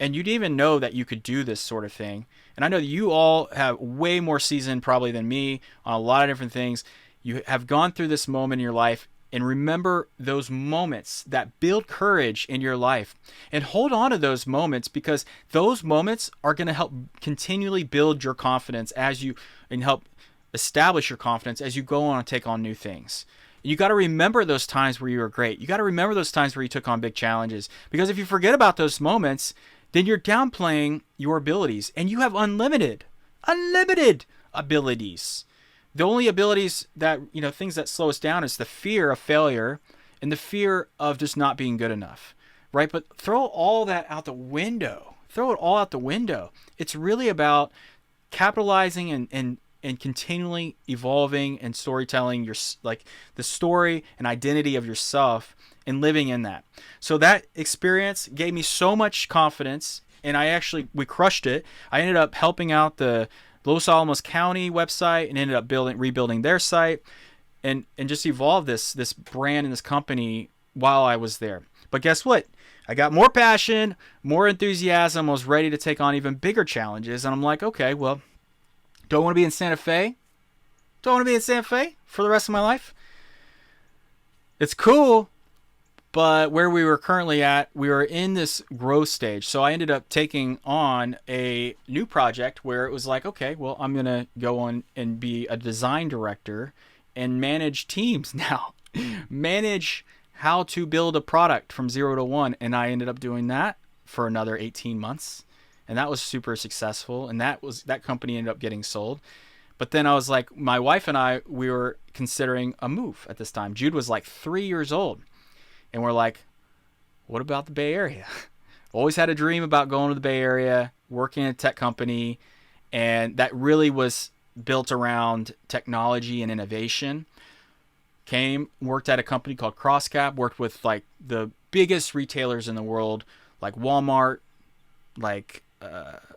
and you didn't even know that you could do this sort of thing. And I know that you all have way more seasoned probably than me on a lot of different things. You have gone through this moment in your life, and remember those moments that build courage in your life, and hold on to those moments, because those moments are going to help continually build your confidence and help establish your confidence as you go on and take on new things. You got to remember those times where you were great. You got to remember those times where you took on big challenges, because if you forget about those moments, then you're downplaying your abilities, and you have unlimited abilities. The only abilities that, things that slow us down is the fear of failure and the fear of just not being good enough, right? But throw all that out the window. Throw it all out the window. It's really about capitalizing and continually evolving and storytelling the story and identity of yourself and living in that. So that experience gave me so much confidence, and we crushed it. I ended up helping out the Los Alamos County website and ended up rebuilding their site and just evolved this brand and this company while I was there. But guess what? I got more passion, more enthusiasm. I was ready to take on even bigger challenges. And I'm like, okay, well, do I want to be in Santa Fe? Do I want to be in Santa Fe for the rest of my life? It's cool. But where we were currently at, we were in this growth stage. So I ended up taking on a new project where it was like, okay, well, I'm going to go on and be a design director and manage teams now. Manage how to build a product from 0 to 1. And I ended up doing that for another 18 months. And that was super successful. And that company ended up getting sold. But then I was like, my wife and I, we were considering a move at this time. Jude was like 3 years old. And we're like, what about the Bay Area? Always had a dream about going to the Bay Area, working in a tech company. And that really was built around technology and innovation. Worked at a company called CrossCap, worked with like the biggest retailers in the world, like Walmart, like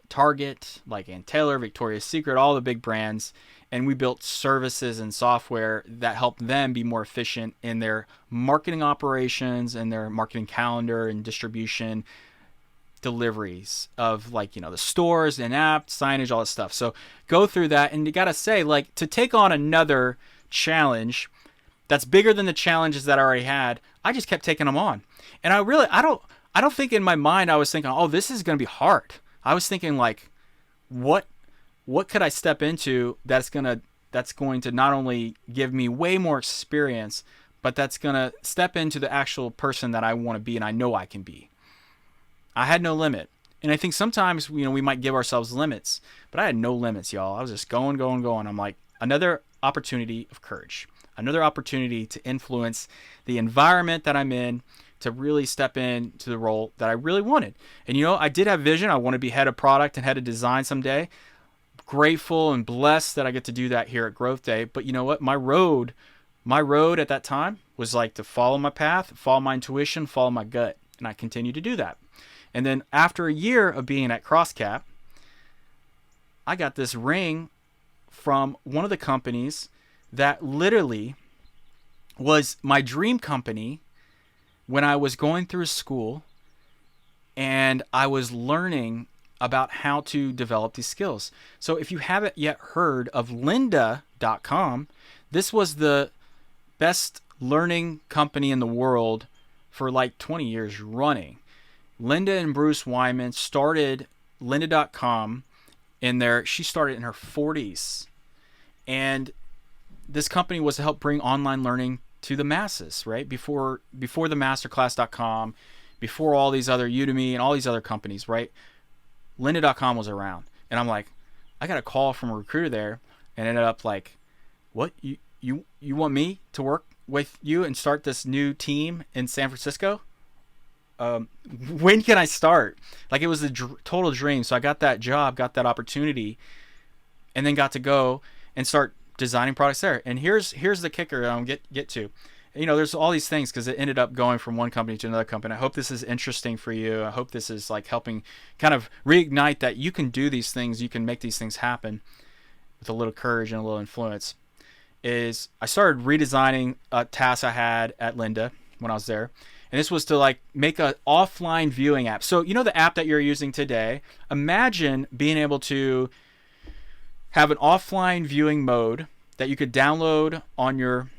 Target, like Ann Taylor, Victoria's Secret, all the big brands. And we built services and software that helped them be more efficient in their marketing operations and their marketing calendar and distribution deliveries of the stores and app signage, all that stuff. So go through that. And you got to say, to take on another challenge that's bigger than the challenges that I already had, I just kept taking them on. And I don't think in my mind I was thinking, oh, this is going to be hard. I was thinking what could I step into that's going to not only give me way more experience, but that's going to step into the actual person that I want to be and I know I can be. I had no limit. And I think sometimes, we might give ourselves limits, but I had no limits, y'all. I was just going. I'm like, another opportunity of courage, another opportunity to influence the environment that I'm in, to really step into the role that I really wanted. And, I did have vision. I want to be head of product and head of design someday. Grateful and blessed that I get to do that here at GrowthDay. But you know what? My road at that time was to follow my path, follow my intuition, follow my gut. And I continue to do that. And then after a year of being at CrossCap, I got this ring from one of the companies that literally was my dream company when I was going through school and I was learning about how to develop these skills. So if you haven't yet heard of lynda.com, this was the best learning company in the world for like 20 years running. Linda and Bruce Wyman started lynda.com she started in her 40s. And this company was to help bring online learning to the masses, right? Before the masterclass.com, before all these other Udemy and all these other companies, right? lynda.com was around. And I'm like, I got a call from a recruiter there and ended up like, what? You want me to work with you and start this new team in San Francisco? When can I start? Like, it was a total dream. So I got that job, got that opportunity, and then got to go and start designing products there. And here's the kicker I'll get to. You know, there's all these things because it ended up going from one company to another company. I hope this is interesting for you. I hope this is like helping kind of reignite that you can do these things. You can make these things happen with a little courage and a little influence. I started redesigning a task I had at Lynda when I was there. And this was to like make an offline viewing app. So, you know, the app that you're using today, imagine being able to have an offline viewing mode that you could download on your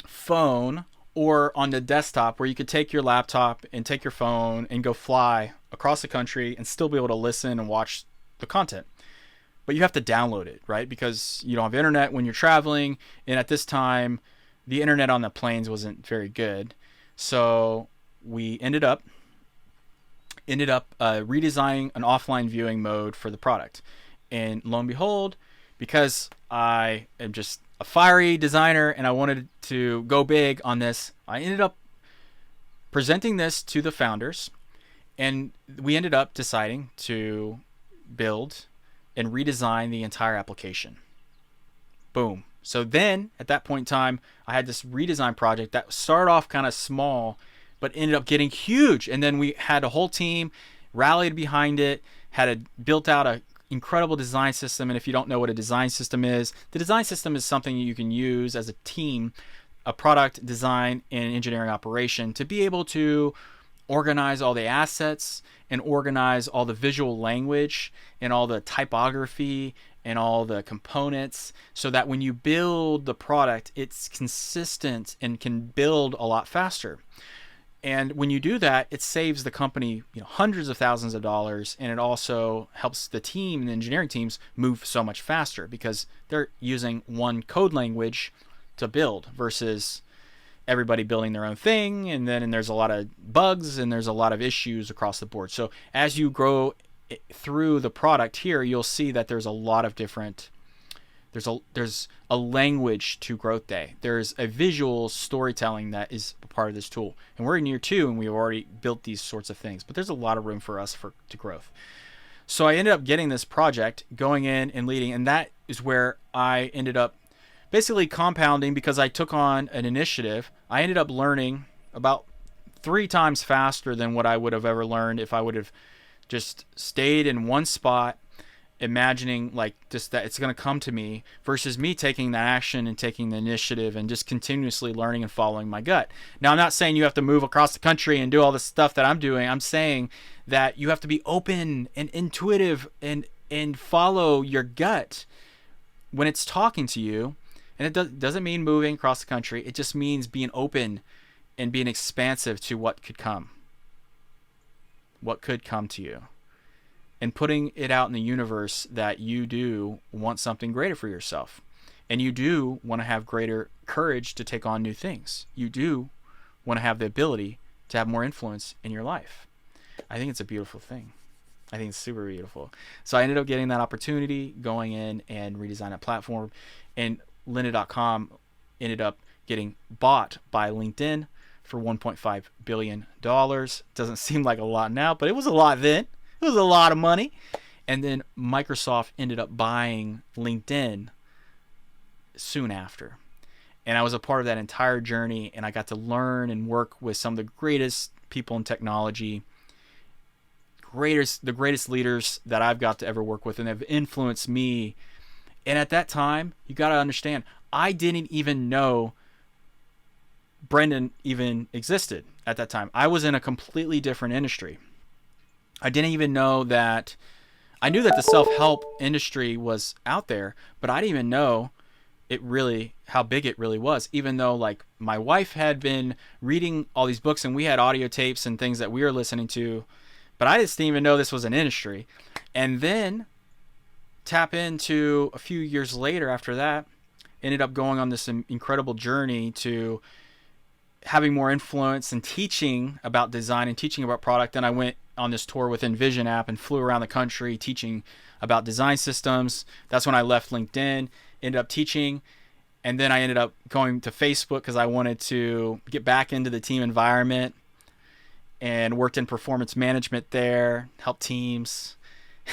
phone or on the desktop, where you could take your laptop and take your phone and go fly across the country and still be able to listen and watch the content. But you have to download it, right? Because you don't have internet when you're traveling. And at this time, the internet on the planes wasn't very good. So we ended up redesigning an offline viewing mode for the product. And lo and behold, because I am just a fiery designer and I wanted to go big on this, I ended up presenting this to the founders, and we ended up deciding to build and redesign the entire application. Boom. So then at that point in time, I had this redesign project that started off kind of small, but ended up getting huge. And then we had a whole team rallied behind it, built out a incredible design system. And if you don't know what a design system is, the design system is something you can use as a team, a product design and engineering operation, to be able to organize all the assets and organize all the visual language and all the typography and all the components, so that when you build the product, it's consistent and can build a lot faster. And when you do that, it saves the company, hundreds of thousands of dollars, and it also helps the team and the engineering teams move so much faster because they're using one code language to build versus everybody building their own thing. And there's a lot of bugs and there's a lot of issues across the board. So as you grow through the product here, you'll see that there's a lot of different, there's a language to GrowthDay. There's a visual storytelling that is a part of this tool. And we're in year 2 and we've already built these sorts of things, but there's a lot of room for us to growth. So I ended up getting this project going in and leading, and that is where I ended up basically compounding because I took on an initiative. I ended up learning about 3 times faster than what I would have ever learned if I would have just stayed in one spot, imagining like just that it's going to come to me, versus me taking the action and taking the initiative and just continuously learning and following my gut. Now, I'm not saying you have to move across the country and do all this stuff that I'm doing. I'm saying that you have to be open and intuitive and follow your gut when it's talking to you. And it doesn't mean moving across the country. It just means being open and being expansive to what could come. What could come to you. And putting it out in the universe that you do want something greater for yourself. And you do want to have greater courage to take on new things. You do want to have the ability to have more influence in your life. I think it's a beautiful thing. I think it's super beautiful. So I ended up getting that opportunity, going in and redesign a platform. And lynda.com ended up getting bought by LinkedIn for $1.5 billion. Doesn't seem like a lot now, but it was a lot then. It was a lot of money. And then Microsoft ended up buying LinkedIn soon after. And I was a part of that entire journey, and I got to learn and work with some of the greatest people in technology, the greatest leaders that I've got to ever work with, and have influenced me And at that time, you got to understand, I didn't even know Brendan even existed at that time. I was in a completely different industry. I didn't even know that. I knew that the self-help industry was out there, but I didn't even know how big it really was, even though like my wife had been reading all these books and we had audio tapes and things that we were listening to, but I just didn't even know this was an industry. And then tap into a few years later after that, ended up going on this incredible journey to having more influence and teaching about design and teaching about product. Then I went on this tour with Envision app and flew around the country teaching about design systems. That's when I left LinkedIn, ended up teaching, and then I ended up going to Facebook because I wanted to get back into the team environment and worked in performance management there, helped teams.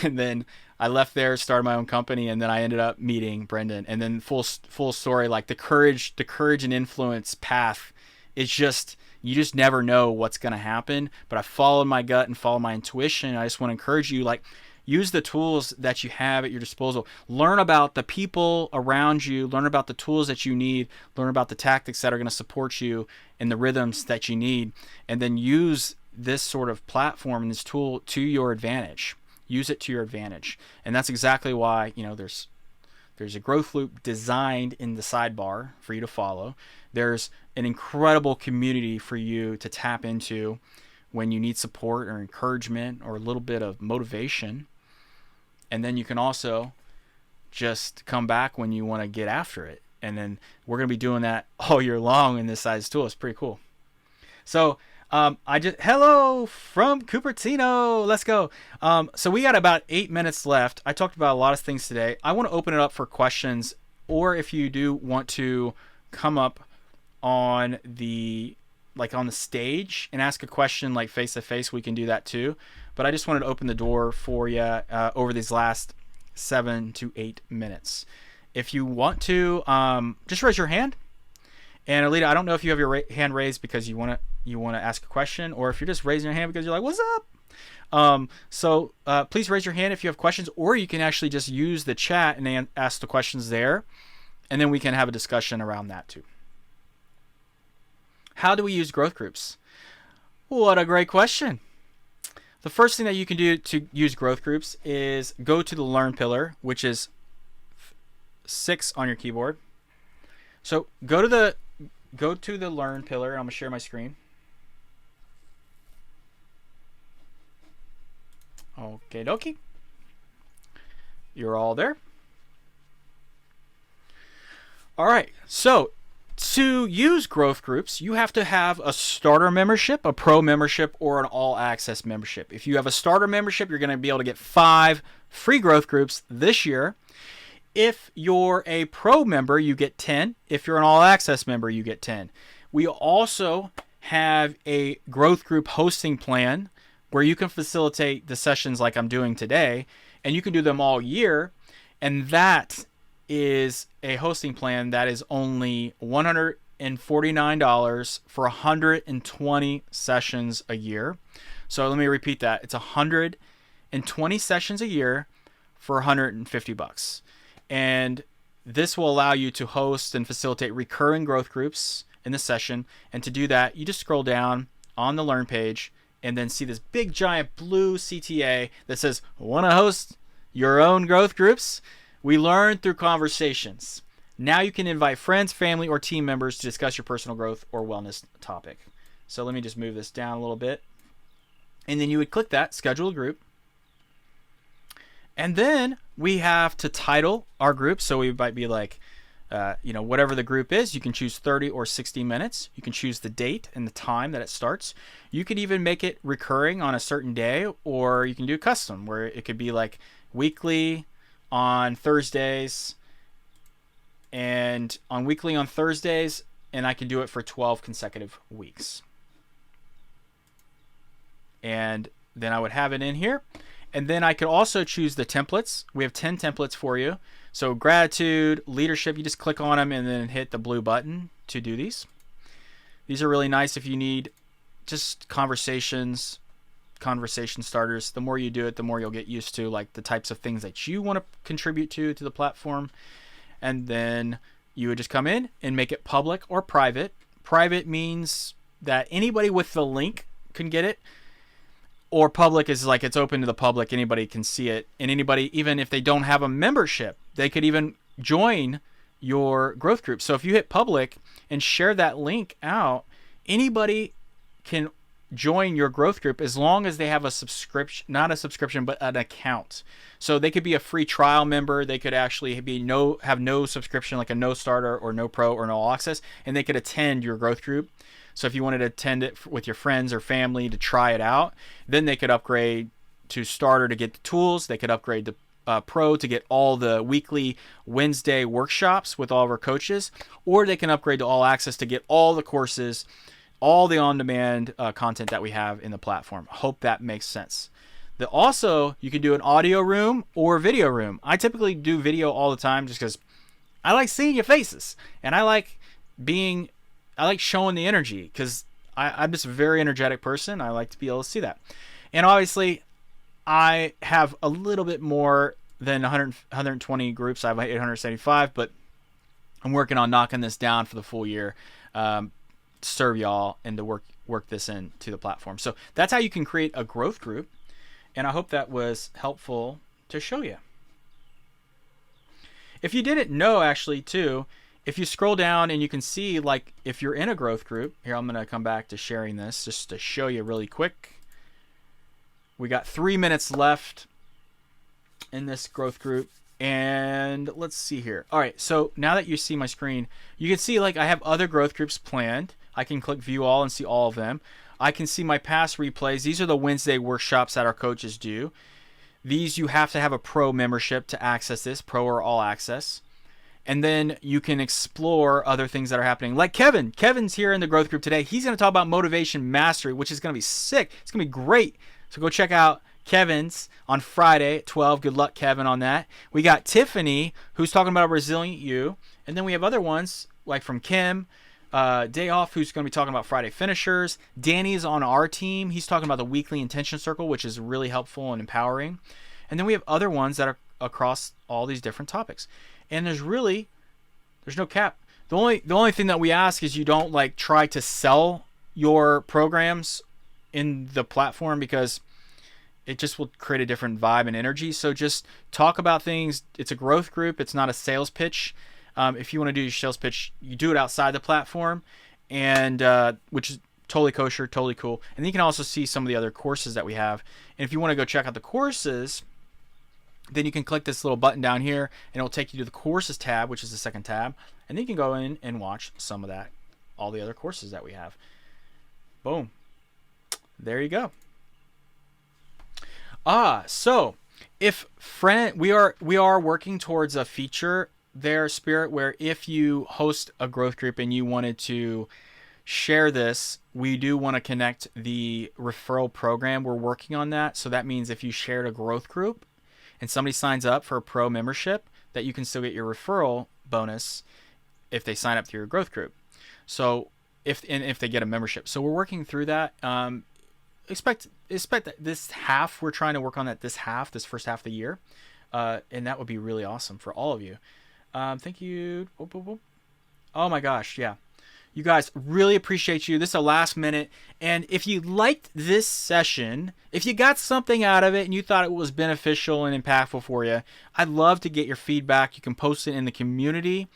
And then I left there, started my own company, and then I ended up meeting Brendan. And then full story, like the courage and influence path is just, you just never know what's going to happen. But I followed my gut and followed my intuition. I just want to encourage you, like, use the tools that you have at your disposal. Learn about the people around you. Learn about the tools that you need. Learn about the tactics that are going to support you and the rhythms that you need. And then use this sort of platform and this tool to your advantage. Use it to your advantage. And that's exactly why, there's a growth loop designed in the sidebar for you to follow. There's an incredible community for you to tap into when you need support or encouragement or a little bit of motivation. And then you can also just come back when you want to get after it. And then we're going to be doing that all year long in this size tool. It's pretty cool. So hello from Cupertino. Let's go. So we got about 8 minutes left. I talked about a lot of things today. I want to open it up for questions, or if you do want to come up on the stage and ask a question like face to face, we can do that too. But I just wanted to open the door for you over these last 7 to 8 minutes. If you want to, just raise your hand. And Alita, I don't know if you have your hand raised because you want to ask a question, or if you're just raising your hand because you're like, what's up? So please raise your hand if you have questions, or you can actually just use the chat and ask the questions there, and then we can have a discussion around that too. How do we use growth groups? What a great question. The first thing that you can do to use growth groups is go to the Learn pillar, which is 6 on your keyboard. So go to the Learn pillar, and I'm going to share my screen. Okay, dokie. You're all there. All right, so to use growth groups, you have to have a starter membership, a pro membership, or an all access membership. If you have a starter membership, you're going to be able to get 5 free growth groups this year. If you're a pro member, you get 10. If you're an all access member, you get 10. We also have a growth group hosting plan where you can facilitate the sessions like I'm doing today, and you can do them all year. And that is a hosting plan that is only $149 for 120 sessions a year. So let me repeat that. It's 120 sessions a year for $150. And this will allow you to host and facilitate recurring growth groups in the session. And to do that, you just scroll down on the Learn page and then see this big giant blue CTA that says, want to host your own growth groups? We learn through conversations. Now you can invite friends, family, or team members to discuss your personal growth or wellness topic. So let me just move this down a little bit. And then you would click that, schedule a group. And then we have to title our group. So we might be like, whatever the group is, you can choose 30 or 60 minutes. You can choose the date and the time that it starts. You could even make it recurring on a certain day, or you can do custom where it could be like weekly on Thursdays, and on weekly on Thursdays, and I can do it for 12 consecutive weeks. And then I would have it in here. And then I could also choose the templates. We have 10 templates for you. So gratitude, leadership, you just click on them and then hit the blue button to do these. These are really nice if you need just conversations, conversation starters. The more you do it, the more you'll get used to like the types of things that you want to contribute to the platform. And then you would just come in and make it public or private. Private means that anybody with the link can get it. Or public is like it's open to the public. Anybody can see it. And anybody, even if they don't have a membership, they could even join your growth group. So if you hit public and share that link out, anybody can join your growth group as long as they have a subscription, not a subscription, but an account. So they could be a free trial member. They could actually have no subscription, like a no starter or no pro or no all access, and they could attend your growth group. So if you wanted to attend it with your friends or family to try it out, then they could upgrade to starter to get the tools. They could upgrade to pro to get all the weekly Wednesday workshops with all of our coaches, or they can upgrade to all access to get all the courses, all the on-demand content that we have in the platform. Hope that makes sense. Also, you can do an audio room or video room. I typically do video all the time just because I like seeing your faces, and I like showing the energy because I'm just a very energetic person. I like to be able to see that. And obviously, I have a little bit more than 120 groups. I have 875, but I'm working on knocking this down for the full year. Serve y'all and to work this into the platform. So that's how you can create a growth group, and I hope that was helpful to show you. If you didn't know, actually too, if you scroll down and you can see, like, if you're in a growth group, here I'm going to come back to sharing this just to show you really quick. We got 3 minutes left in this growth group. And let's see here. All right, so now that you see my screen, you can see like I have other growth groups planned. I can click view all and see all of them. I can see my past replays. These are the Wednesday workshops that our coaches do. These you have to have a pro membership to access this, pro or all access. And then you can explore other things that are happening. Like Kevin. Kevin's here in the growth group today. He's going to talk about motivation mastery, which is going to be sick. It's going to be great. So go check out Kevin's on Friday at 12. Good luck, Kevin, on that. We got Tiffany, who's talking about Resilient You. And then we have other ones like from Kim, Day Off, who's going to be talking about Friday finishers. Danny's on our team. He's talking about the weekly intention circle, which is really helpful and empowering. And then we have other ones that are across all these different topics. And there's no cap. The only thing that we ask is you don't like try to sell your programs in the platform, because it just will create a different vibe and energy. So just talk about things. It's a growth group. It's not a sales pitch. If you want to do your sales pitch, you do it outside the platform, and which is totally kosher, totally cool. And then you can also see some of the other courses that we have. And if you want to go check out the courses, then you can click this little button down here, and it'll take you to the courses tab, which is the second tab. And then you can go in and watch some of that, all the other courses that we have. Boom. There you go. So if we are working towards a feature there, Spirit, where if you host a growth group and you wanted to share this, we do want to connect the referral program. We're working on that. So that means if you shared a growth group and somebody signs up for a pro membership, that you can still get your referral bonus if they sign up to your growth group. So if they get a membership. So we're working through that. Expect that this half, we're trying to work on that this first half of the year. And that would be really awesome for all of you. Thank you. Oh my gosh. Yeah. You guys, really appreciate you. This is a last minute. And if you liked this session, if you got something out of it and you thought it was beneficial and impactful for you, I'd love to get your feedback. You can post it in the community,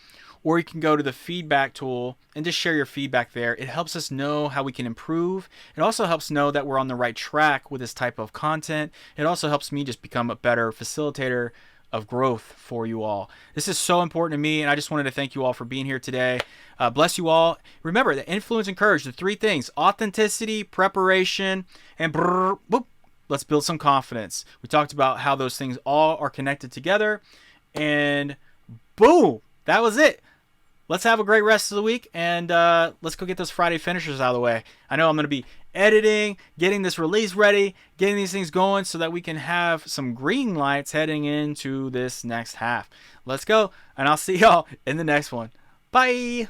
or you can go to the feedback tool and just share your feedback there. It helps us know how we can improve. It also helps know that we're on the right track with this type of content. It also helps me just become a better facilitator of growth for you all. This is so important to me, and I just wanted to thank you all for being here today. Bless you all. Remember that influence and courage, the three things: authenticity, preparation, and boop. Let's build some confidence. We talked about how those things all are connected together, and boom, that was it. Let's have a great rest of the week, and let's go get those Friday finishers out of the way. I know I'm going to be editing, getting this release ready, getting these things going so that we can have some green lights heading into this next half. Let's go, and I'll see y'all in the next one. Bye.